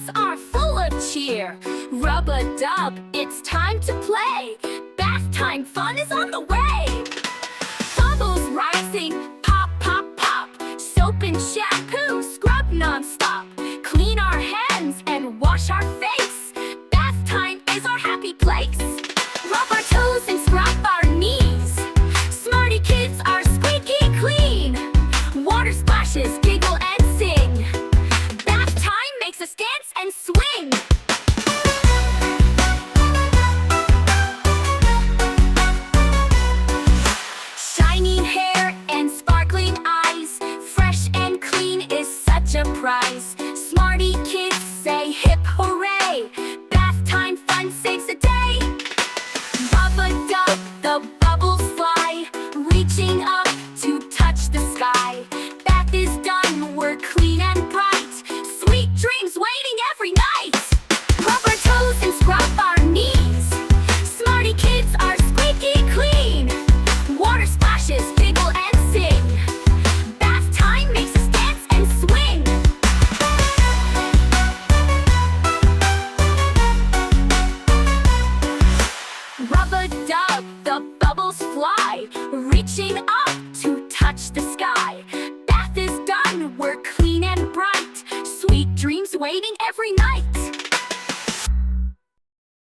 hearts are full of cheer. Rub-a-dub, it's time to play. Bath time fun is on the way. Bubbles rising, pop, pop, pop. Soap and shampoo, scrub non-stop. Clean our hands and wash our face. Bath time is our happy place. Rub our toes and scrub our knees. Smarty Kids are squeaky clean. Water splashes, giggle and sing. Bath time makes us dance and swing. Shining hair and sparkling eyes, fresh and clean is such a prize. Smarty Kids say hip hooray. Bath time fun saves the day. Rub-a-dub, the bubbles fly, reaching up to touch the sky. Bath is done, we're clean and bright. Sweet dreams waiting every night. Rub our toes and scrub our knees. Smarty Kids are squeaky clean. Water splashes, giggle and sing. Bath time makes us dance and swing. Rub-a-dub, the bubbles fly, reaching up to touch the sky. Bath is done, we're clean and bright. Sweet dreams waiting every night.